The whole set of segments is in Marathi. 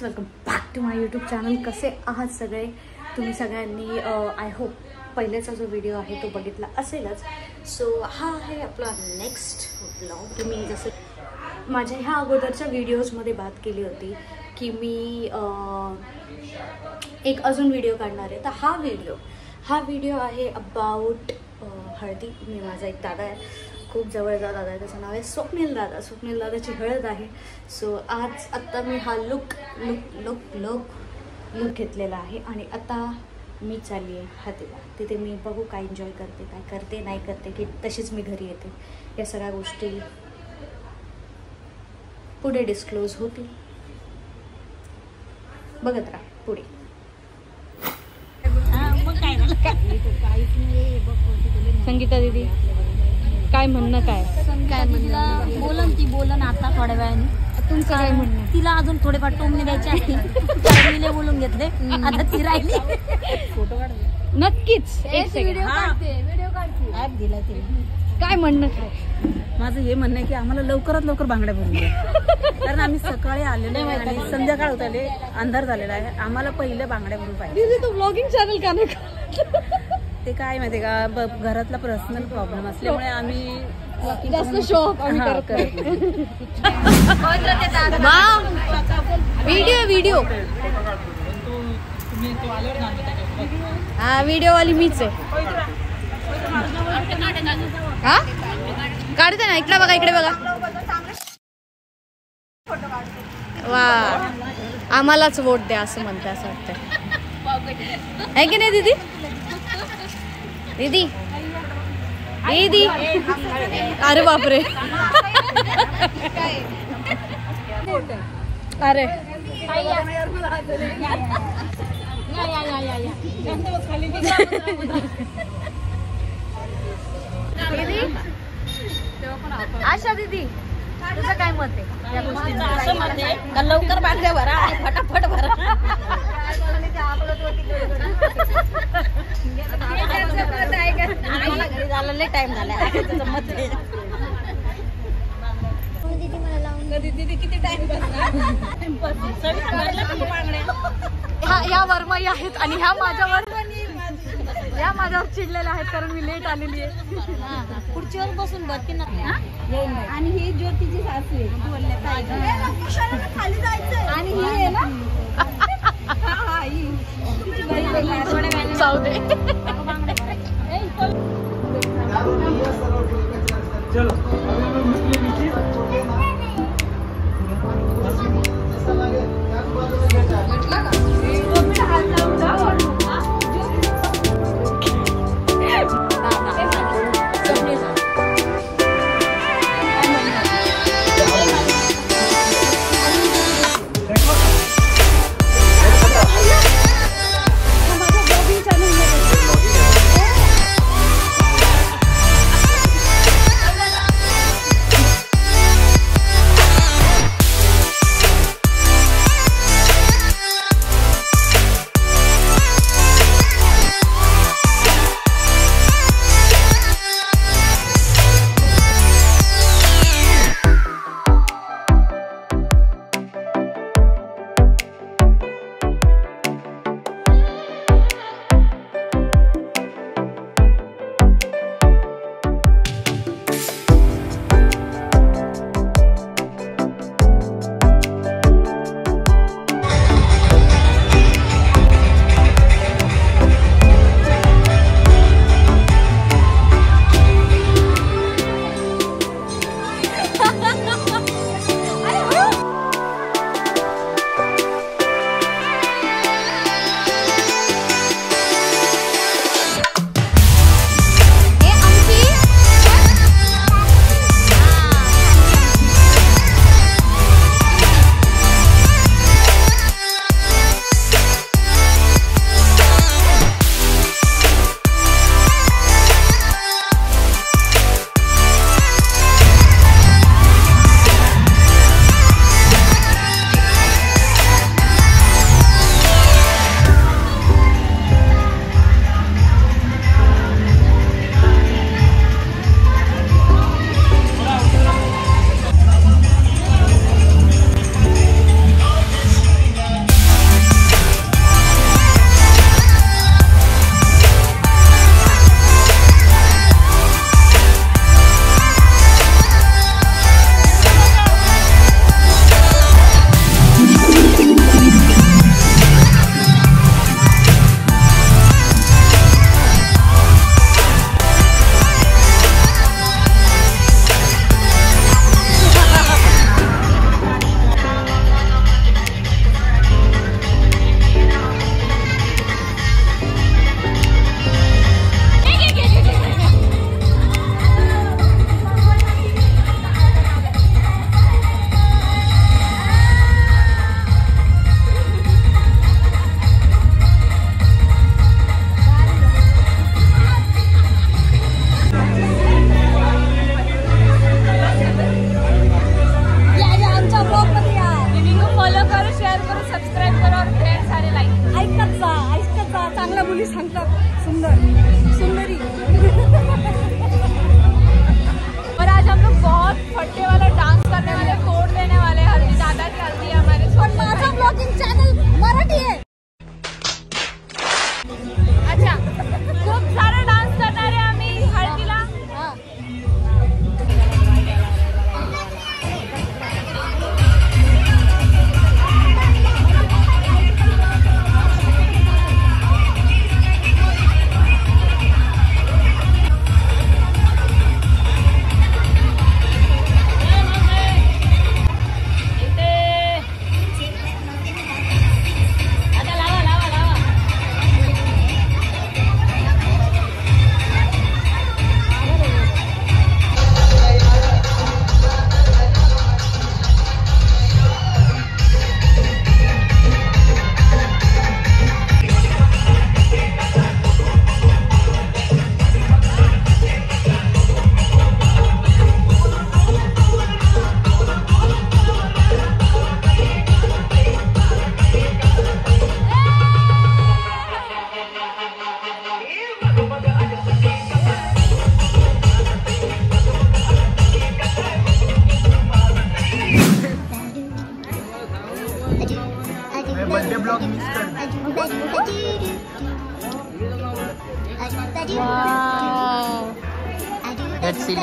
Welcome back to my YouTube channel. कसे आहात सगळे तुम्ही सगळ्यांनी? आय होप पहिल्याचा जो व्हिडिओ आहे तो बघितला असेलच. सो हा आहे आपला नेक्स्ट व्लॉग. मी जसं माझ्या ह्या अगोदरच्या व्हिडिओजमध्ये बात केली होती की मी एक अजून व्हिडिओ काढणार आहे. तर हा व्हिडिओ आहे अबाउट हळदी. मी माझा एक दादा आहे, खूप जवळचा दादा आहे, त्याचं नाव आहे स्वप्नील दादा. स्वप्नील दादाची हळद आहे. सो आत्ता मी हा लुक घेतलेला आहे आणि आता मी चालली आहे हळदीला. तिथे मी बघू काय एन्जॉय करते, काय करते नाही करते, की तशीच मी घरी येते. या सगळ्या गोष्टी पुढे डिस्क्लोज होतील, बघत राहा पुढे. संगीता दीदी काय म्हणणं? काय म्हणणं बोलन आता थोड्या वेळाने. तुमचं काय म्हणणं? तिला अजून थोडेफार टोमणे द्यायचे असतील. मी बोलून घेतले, आता ती राहिली. नक्कीच व्हिडिओ काढते दिला तिला. काय म्हणणं? काय माझं हे म्हणणं आहे की आम्हाला लवकरात लवकर बांगड्या भरून द्या. कारण आम्ही सकाळी आलेलो आहे आणि संध्याकाळ होत आले, अंधार झालेला आहे. आम्हाला पहिले बांगड्या भरून पाहिजे. तू ब्लॉगिंग चॅनल का नाही? ते काय माहिती का, घरातला पर्सनल प्रॉब्लेम असल्यामुळे आम्ही जास्त शॉप व्हिडिओ हा व्हिडिओ वाली मीच आहे. हा काढते ना. इकडे बघा वा, आम्हालाच वोट द्या असं म्हणते, असं वाटतं आहे की नाही दीदी? दीदी अरे बापरे, अरे दीदी, आशा दीदी तुझं काय मत आहे या गोष्टींचं? लवकर बांगड्या भरा, फटाफट भरा. घरी झालेला टाइम झाला. दीदी किती टाइम ह्या वरमाई आहेत आणि ह्या माझ्यावर चिडलेल्या आहेत कारण मी लेट आलेली आहे. खुर्चीवर बसून भरती ना. आणि ही ज्योतीची सासू आहे, खाली जायचं. आणि ही आहे ना जाऊ दे.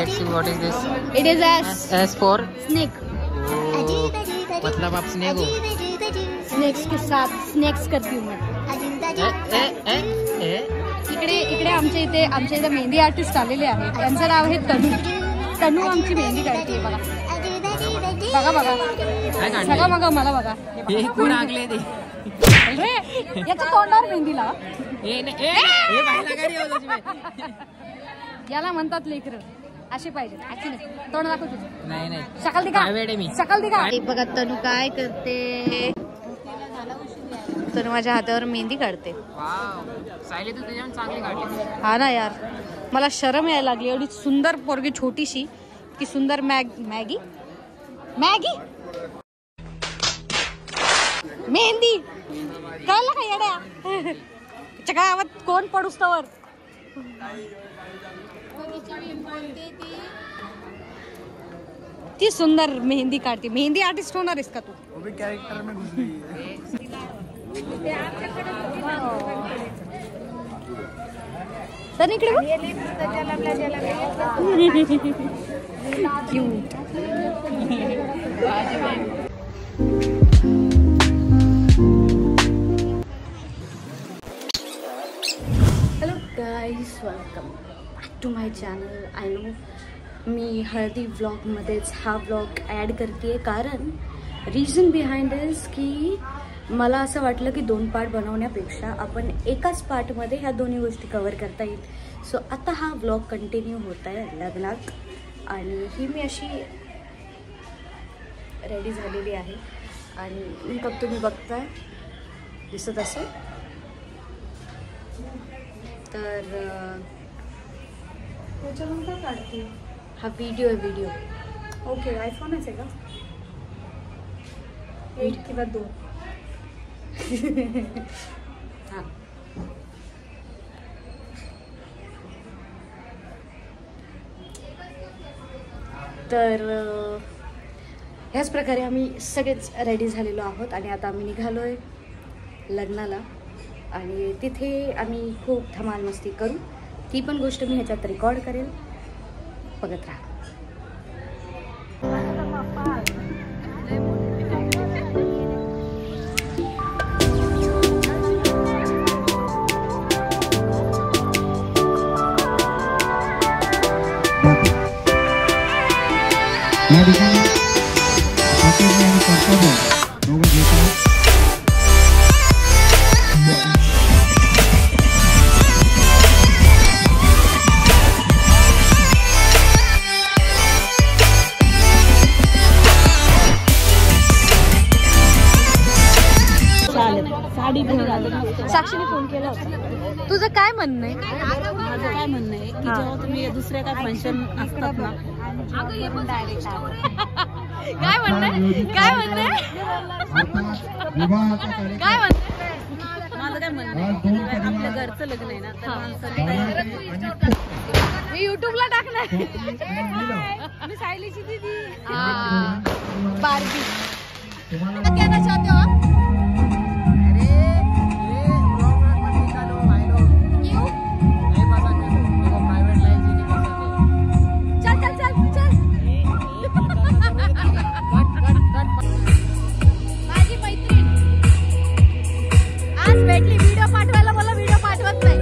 let's see what is this. It is S for snake. मतलब आप स्नेक हो. स्नेक्स के साथ स्नेक्स करती हूँ मैं. इकडे आमच्या इथे मेहंदी आर्टिस्ट आलेले आहेत. त्यांचं नाव आहे तनू आमची मेहंदी काढते. बघा सगळं बघा मला बघा. कोण आगले ते याच्या तोंडावर मेहंदी लावा. याला म्हणतात लेकर असे पाहिजे. तोंड दाखव तुझं. नाही शकल दिखा. शकल दिखा. बघा तनू काय करते. तनू माझ्या हातावर मेहंदी काढते. सायली तू तुझ्या चांगली काढली. हा ना यार, मला शरम यायला लागली. एवढी सुंदर पोरगी छोटीशी की सुंदर मॅगी मेहंदी कळलं का येड्या. गावात कोण पडूस तवर. ती सुंदर मेहंदी काढते. मेहंदी आर्टिस्ट होणार आहेस का तू. कैरेक्टर में घुस गई है. तर इकडे hello guys, welcome back to my channel. I know मी हळदी व्लॉगमध्येच हा व्लॉग ॲड करते कारण रिझन बिहाइंड इज की मला असं वाटलं की 2 पार्ट बनवण्यापेक्षा आपण एकाच पार्टमध्ये ह्या दोन्ही गोष्टी कवर करता येईल. सो आता हा व्लॉग कंटिन्यू होत आहे लग्नात. आणि ही मी अशी रेडी झालेली आहे आणि मेकअप तुम्ही बघताय दिसत असेल. तर त्याच्यानंतर काढते. हा व्हिडिओ ओके. आयफोनच आहे का. 1 किंवा 2. हां तर ह्याच प्रकारे आम्ही सगळेच रेडी झालेलो आहोत आणि आता आम्ही निघालो आहे लग्नाला. आणि तिथे आम्ही खूप धमाल मस्ती करू. ती पण गोष्ट मी ह्याच्यात रेकॉर्ड करेल. बघत राहा. साक्षीने फोन केला होता. तुझं काय म्हणणं आहे. माझं काय म्हणणं आहे की जेव्हा तुम्ही दुसऱ्या काय फंक्शन असतात ना. काय म्हणणं काय म्हणणं माझं काय म्हणणं आहे आपल्या घरचं लग्न आहे ना. मी युट्यूबला टाकणार. मी सायलीची दीदी बार्बी कहना चाहते हो आप. माझी मैत्रीण आज भेटली. व्हिडिओ पाठवायला मला व्हिडिओ पाठवत नाही.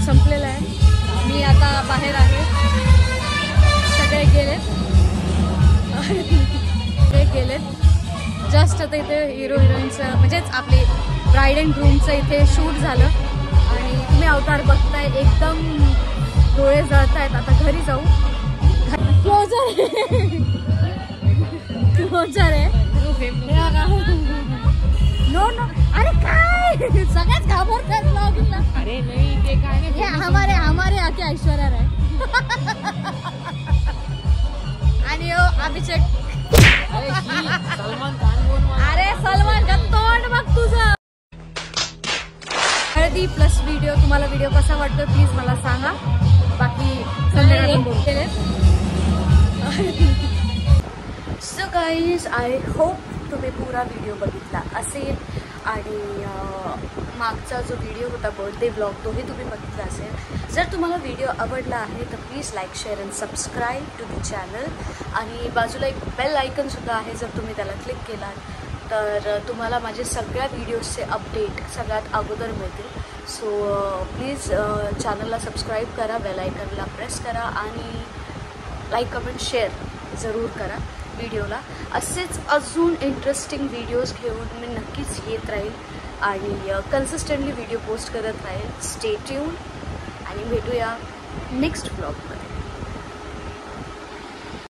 संपलेला आहे. मी आता बाहेर आहे. सगळे गेलेत. जस्ट आता इथे हिरो हिरोईनचं म्हणजेच आपले ब्राईड अँड ग्रूमचं इथे शूट झालं आणि तुम्ही अवतार बघताय एकदम डोळे जळतायत. आता घरी जाऊ. क्लोजर आहे. नो नो अरे काय सगळ्याच घाबरतात ब्लॉगिंगला. अरे नाही ते काय नाही. हमारे आके ऐश्वर्या राय आणि अभिषेक. सलमान खान. अरे सलमान खान तोंड बघ तुझं. हळदी प्लस व्हिडिओ. तुम्हाला व्हिडिओ कसा वाटतो प्लीज मला सांगा. बाकी संध्याकाळी बोलते. सो गाईज आय होप तुम्ही पुरा व्हिडिओ बघितला असेल आणि मागचा जो व्हिडिओ होता बर्थडे ब्लॉग तोही तुम्ही बघितला असेल. जर तुम्हाला व्हिडिओ आवडला आहे तर please like share and subscribe to the channel. आणि बाजूला एक बेल आयकनसुद्धा आहे. जर तुम्ही त्याला क्लिक केलात तर तुम्हाला माझे सगळ्या व्हिडिओजचे अपडेट सगळ्यात अगोदर मिळतील. सो प्लीज चॅनलला सबस्क्राईब करा, बेल आयकनला प्रेस करा आणि लाईक कमेंट शेअर जरूर करा व्हिडिओला. असेच अजून इंटरेस्टिंग व्हिडिओज घेऊन मी नक्कीच येत राहील आणि कन्सिस्टंटली व्हिडिओ पोस्ट करत राहील. स्टे ट्यून आणि भेटूया नेक्स्ट ब्लॉगमध्ये.